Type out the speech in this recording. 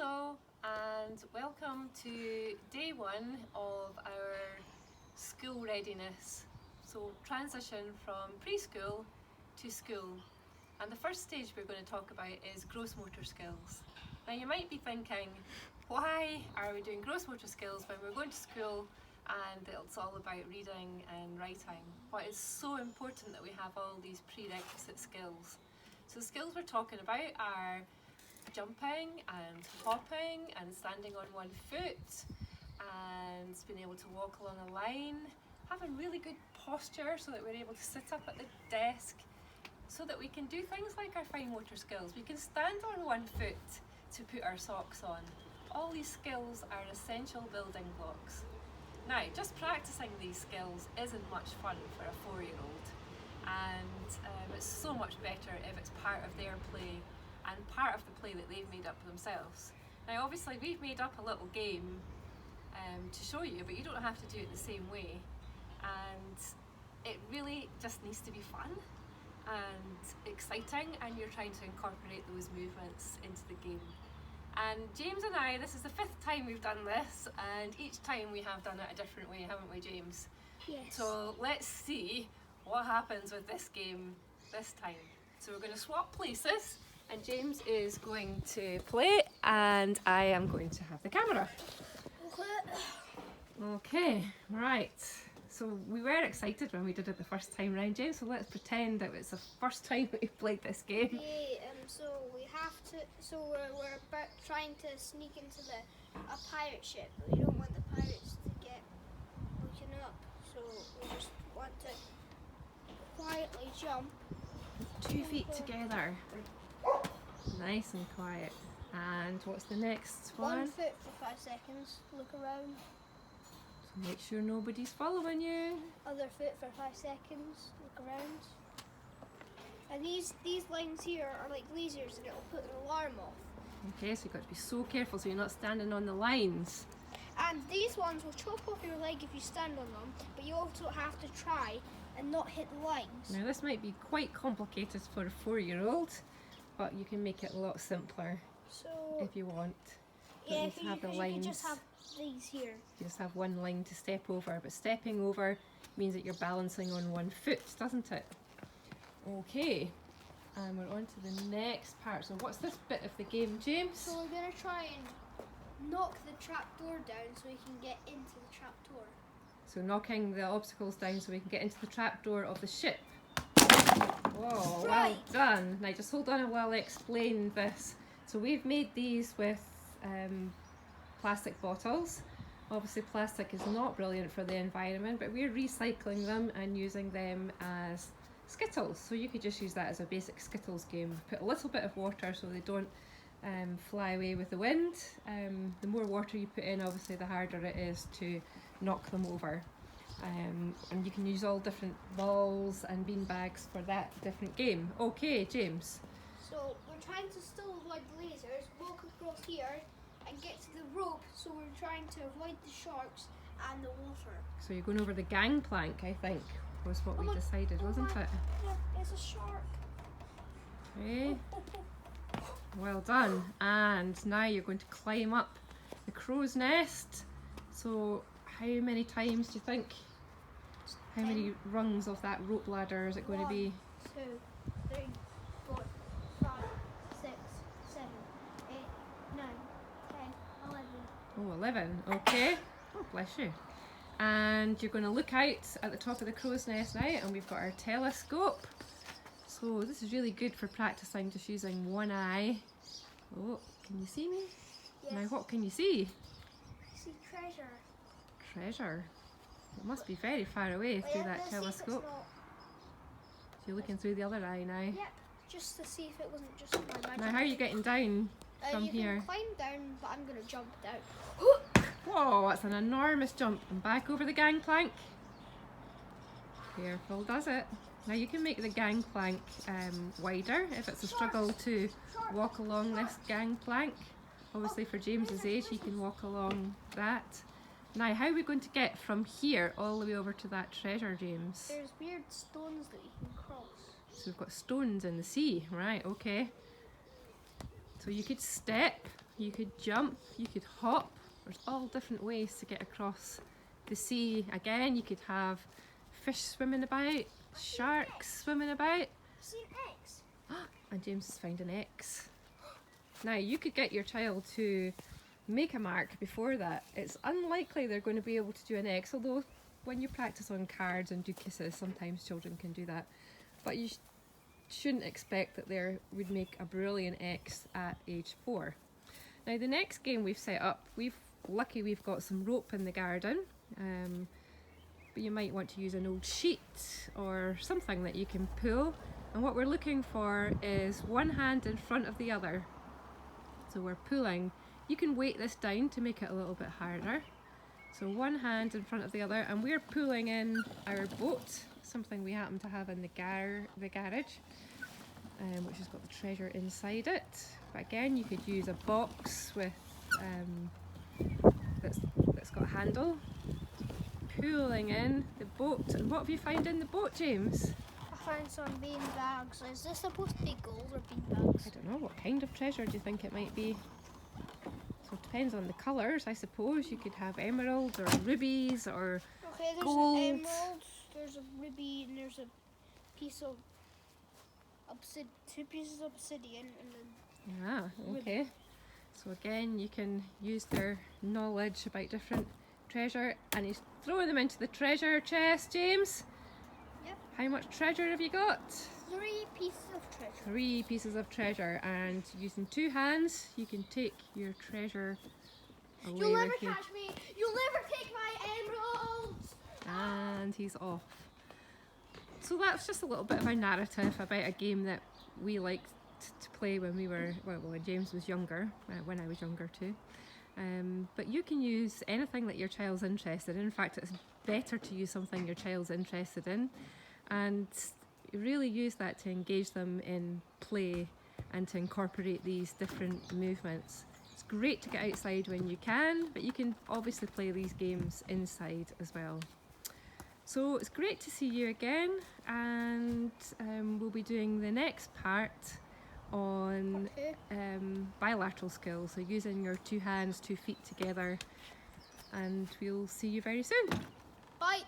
Hello and welcome to day one of our school readiness. So transition from preschool to school. And the first stage we're going to talk about is gross motor skills. Now you might be thinking, why are we doing gross motor skills when we're going to school and it's all about reading and writing? But it's so important that we have all these prerequisite skills. So the skills we're talking about are jumping and hopping and standing on one foot and being able to walk along a line, having really good posture so that we're able to sit up at the desk, so that we can do things like our fine motor skills. We can stand on one foot to put our socks on. All these skills are essential building blocks. Now, just practicing these skills isn't much fun for a 4-year-old, and it's so much better if it's part of their play and part of the play that they've made up themselves. Now obviously we've made up a little game to show you, but you don't have to do it the same way, and it really just needs to be fun and exciting, and you're trying to incorporate those movements into the game. And James and I, this is the 5th time we've done this, and each time we have done it a different way, haven't we, James? Yes. So let's see what happens with this game this time. So we're going to swap places, and James is going to play and I am going to have the camera. Okay, right. So we were excited when we did it the first time round, James, so let's pretend that it's the first time that we've played this game. Yeah, so we have to, we're about trying to sneak into a pirate ship, but we don't want the pirates to get woken up, so we just want to quietly jump. 2 feet together. Nice and quiet. And what's the next one? 1 foot for 5 seconds, look around. So make sure nobody's following you. Other foot for 5 seconds, look around. And these lines here are like lasers and it'll put an alarm off. Okay, so you've got to be so careful so you're not standing on the lines. And these ones will chop off your leg if you stand on them, but you also have to try and not hit the lines. Now this might be quite complicated for a 4-year-old, but you can make it a lot simpler So if you want. yeah, Just have the you lines. can just have these here. You just have one line to step over, but stepping over means that you're balancing on one foot, doesn't it? Okay, and we're on to the next part. So what's this bit of the game, James? So we're going to try and knock the trapdoor down so we can get into the trapdoor. So knocking the obstacles down so we can get into the trapdoor of the ship. Whoa, Right. Well done. Now just hold on while I explain this. So we've made these with plastic bottles. Obviously plastic is not brilliant for the environment, but we're recycling them and using them as Skittles. So you could just use that as a basic Skittles game. Put a little bit of water so they don't fly away with the wind. The more water you put in, obviously the harder it is to knock them over. And you can use all different balls and bean bags for that different game. Okay, James. So we're trying to still avoid the lasers, walk across here and get to the rope, so we're trying to avoid the sharks and the water. So you're going over the gangplank, I think, was what we decided, wasn't it? Yeah, it's a shark. Okay. Well done. And now you're going to climb up the crow's nest. So how many times do you think? How many rungs of that rope ladder is it going to be? 1, 2, 3, 4, 5, 6, 7, 8, 9, 10, 11. Oh, 11. Okay. Oh, bless you. And you're going to look out at the top of the crow's nest now, and we've got our telescope. So this is really good for practicing just using one eye. Oh, can you see me? Yes. Now what can you see? I see treasure. Treasure. It must be very far away through that Let's see if it's telescope. not- So you're looking through the other eye now. Yep, just to see if it wasn't just my magic. Now how are you getting down from you here? can climb down, but I'm going to jump down. Whoa, that's an enormous jump. And back over the gangplank. Careful does it. Now you can make the gangplank wider if it's a struggle to walk along this gangplank. Obviously for James's age he can walk along that. Now how are we going to get from here all the way over to that treasure, James? There's weird stones that you can cross. So we've got stones in the sea, right, okay. So you could step you could jump, you could hop. There's all different ways to get across the sea. Again, you could have fish swimming about, sharks swimming about. I've seen eggs. And James has found an X. Now, you could get your child to make a mark before that. It's unlikely they're going to be able to do an X, although when you practice on cards and do kisses, sometimes children can do that. But you shouldn't expect that they would make a brilliant X at age 4. Now, the next game we've set up, we've got some rope in the garden, but you might want to use an old sheet or something that you can pull. And what we're looking for is one hand in front of the other. So we're pulling. You can weight this down to make it a little bit harder. So one hand in front of the other, and we're pulling in our boat, something we happen to have in the garage, which has got the treasure inside it. But again, you could use a box with that's got a handle. Pulling in the boat. And what have you found in the boat, James? I found some bean bags. Is this supposed to be gold or bean bags? I don't know, what kind of treasure do you think it might be? So it depends on the colours, I suppose. You could have emeralds or rubies or Okay, there's gold. an emerald, there's a ruby, and there's a piece of two pieces of obsidian, and then Okay. So again, you can use their knowledge about different treasure, and he's throwing them into the treasure chest, James. Yep. How much treasure have you got? 3 pieces of treasure. 3 pieces of treasure, and using 2 hands, you can take your treasure away You'll never with you. catch me. You'll never take my emeralds. And he's off. So that's just a little bit of a narrative about a game that we liked to play when when James was younger, when I was younger too. But you can use anything that your child's interested in. In fact, it's better to use something your child's interested in, and really use that to engage them in play and to incorporate these different movements. It's great to get outside when you can, but you can obviously play these games inside as well. So it's great to see you again, and we'll be doing the next part on bilateral skills, so using your 2 hands, 2 feet together, and we'll see you very soon. Bye.